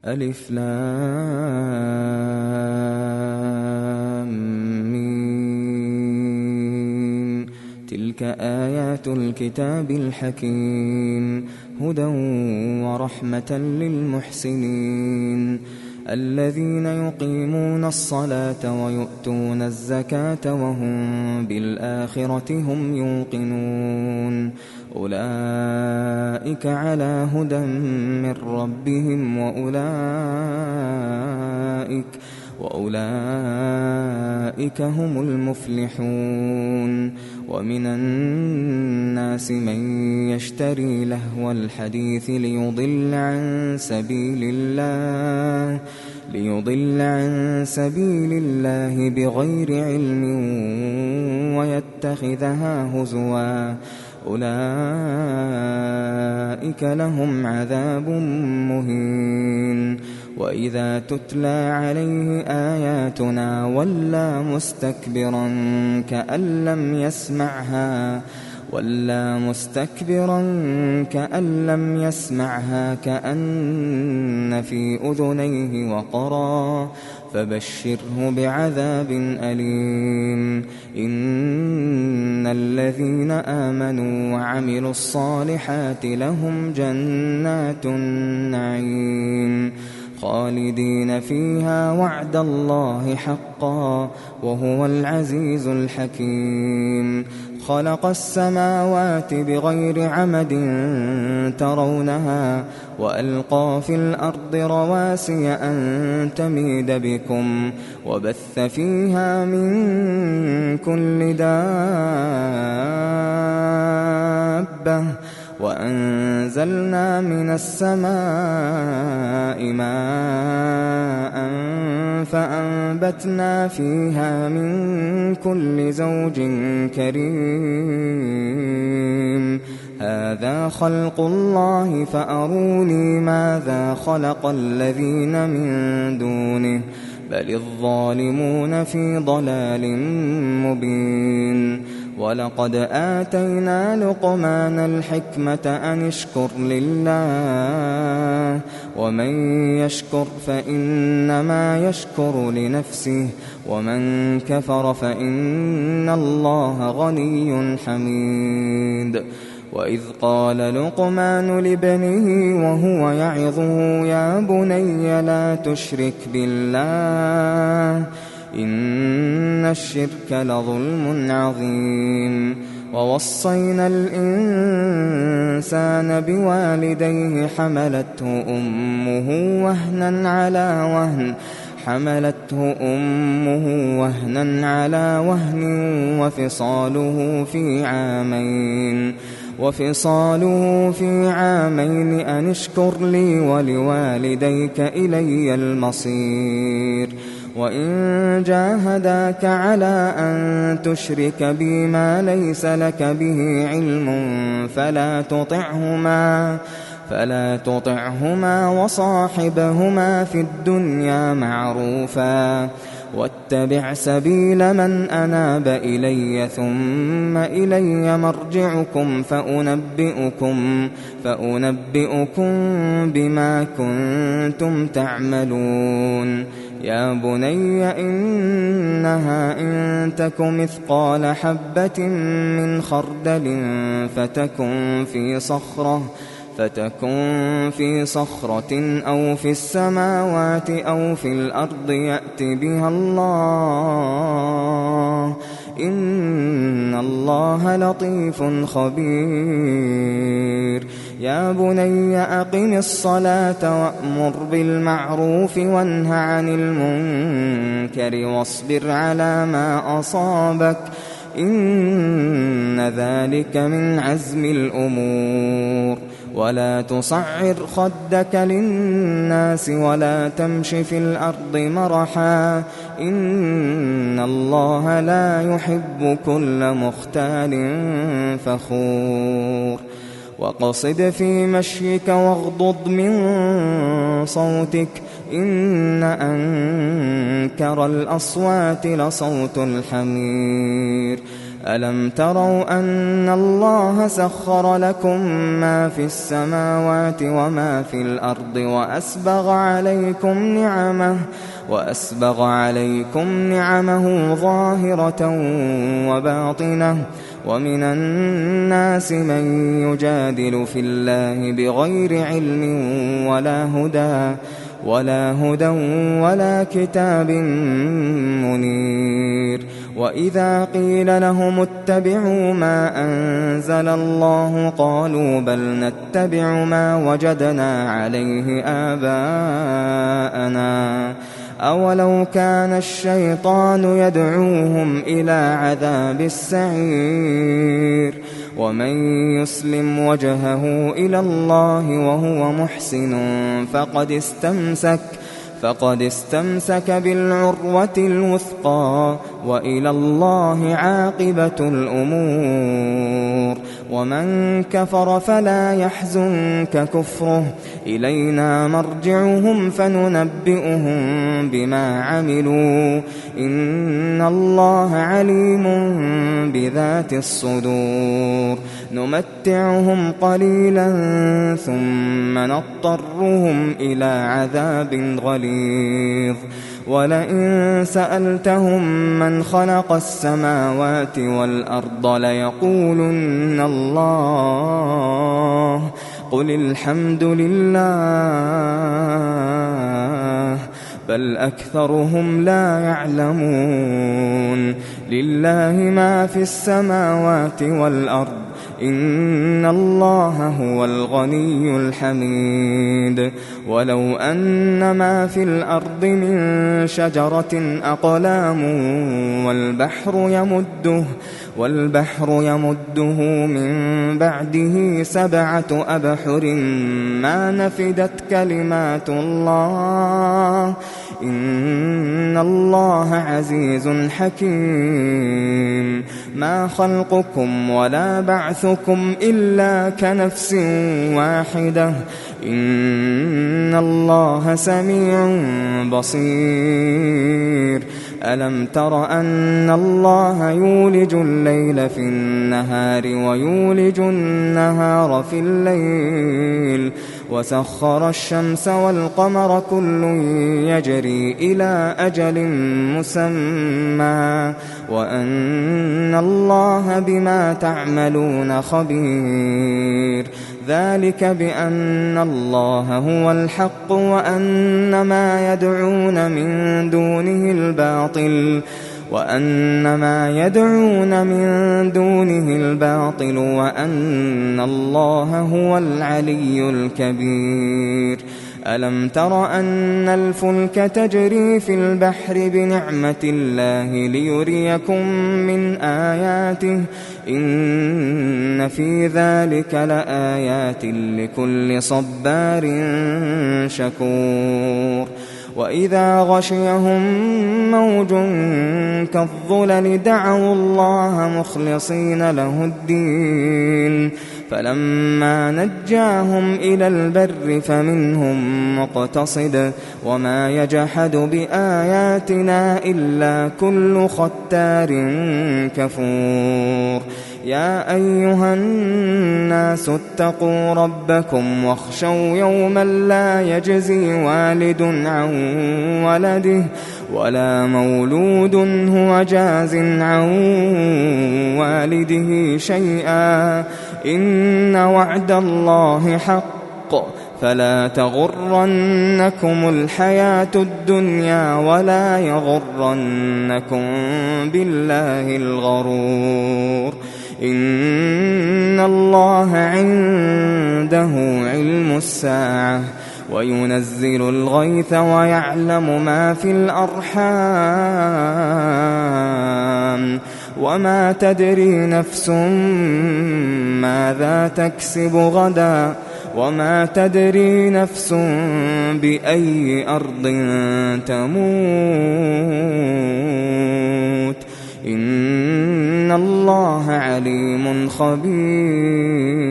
ألف لام ميم. تلك آيات الكتاب الحكيم هدى ورحمة للمحسنين الذين يقيمون الصلاة ويؤتون الزكاة وهم بالآخرة هم يوقنون أولئك على هدى من ربهم وأولئك هم المفلحون ومن الناس من يشتري لهو الحديث ليضل عن سبيل الله بغير علم ويتخذها هزوا أولئك لهم عذاب مهين وإذا تتلى عليه آياتنا ولى مستكبرا كأن لم يسمعها كأن في أذنيه وقرا فبشره بعذاب أليم إن الذين آمنوا وعملوا الصالحات لهم جنات النعيم خالدين فيها وعد الله حقا وهو العزيز الحكيم خلق السماوات بغير عمد ترونها وألقى في الأرض رواسي أن تميد بكم وبث فيها من كل دابة وأنزلنا من السماء ماء فأنبتنا فيها من كل زوج كريم هذا خلق الله فأروني ماذا خلق الذين من دونه بل الظالمون في ضلال مبين ولقد آتينا لقمان الحكمة أن اشكر لله ومن يشكر فإنما يشكر لنفسه ومن كفر فإن الله غني حميد وإذ قال لقمان لابنه وهو يعظه يا بني لا تشرك بالله إن الشرك لظلم عظيم ووصينا الإنسان بوالديه حملته أمه وهنا على وهن وفصاله في عامين أن اشكر لي ولوالديك إلي المصير وإن جاهداك على أن تشرك بي ما ليس لك به علم فلا تطعهما وصاحبهما في الدنيا معروفا واتبع سبيل من أناب إلي ثم إلي مرجعكم فأنبئكم بما كنتم تعملون يا بني إنها إن تك مثقال حبة من خردل فتكن في صخرة أو في السماوات أو في الأرض يأت بها الله إن الله لطيف خبير يا بني أقم الصلاة وأمر بالمعروف وانه عن المنكر واصبر على ما أصابك إن ذلك من عزم الأمور ولا تصعر خدك للناس ولا تمش في الأرض مرحا إن الله لا يحب كل مختال فخور وقصد في مشيك واغضض من صوتك إن أنكر الأصوات لصوت الحمير ألم تروا أن الله سخر لكم ما في السماوات وما في الأرض وأسبغ عليكم نعمه ظاهرة وباطنة ومن الناس من يجادل في الله بغير علم ولا هدى ولا كتاب منير وإذا قيل لهم اتبعوا ما أنزل الله قالوا بل نتبع ما وجدنا عليه آباءنا أولو كان الشيطان يدعوهم إلى عذاب السعير ومن يسلم وجهه إلى الله وهو محسن فقد استمسك بالعروة الوثقى وإلى الله عاقبة الأمور ومن كفر فلا يحزنك كفره إلينا مرجعهم فننبئهم بما عملوا إن الله عليم بذات الصدور نمتعهم قليلا ثم نضطرهم إلى عذاب غليظ ولئن سألتهم من خلق السماوات والأرض ليقولن الله قل الحمد لله بل أكثرهم لا يعلمون لله ما في السماوات والأرض إن الله هو الغني الحميد ولو أن ما في الأرض من شجرة أقلام والبحر يمده من بعده 7 أبحر ما نفدت كلمات الله إن الله عزيز حكيم ما خلقكم ولا بعثكم إلا كنفس واحدة إن الله سميع بصير ألم تر أن الله يولج الليل في النهار ويولج النهار في الليل وسخر الشمس والقمر كل يجري إلى أجل مسمى وأن الله بما تعملون خبير ذلك بأن الله هو الحق وأن ما يدعون من دونه الباطل وأن الله هو العلي الكبير ألم تر أن الفلك تجري في البحر بنعمة الله ليريكم من آياته إن في ذلك لآيات لكل صبار شكور وإذا غشيهم موج كالظلل دعوا الله مخلصين له الدين فلما نجاهم إلى البر فمنهم مقتصد وما يجحد بآياتنا إلا كل ختار كفور يا أيها الناس اتقوا ربكم واخشوا يوما لا يجزي والد عن ولده ولا مولود هو جاز عن والده شيئا إن وعد الله حق فلا تغرنكم الحياة الدنيا ولا يغرنكم بالله الغرور إن الله عنده علم الساعة وينزل الغيث ويعلم ما في الأرحام وما تدري نفس ماذا تكسب غدا وما تدري نفس بأي أرض تموت إن الله عليم خبير.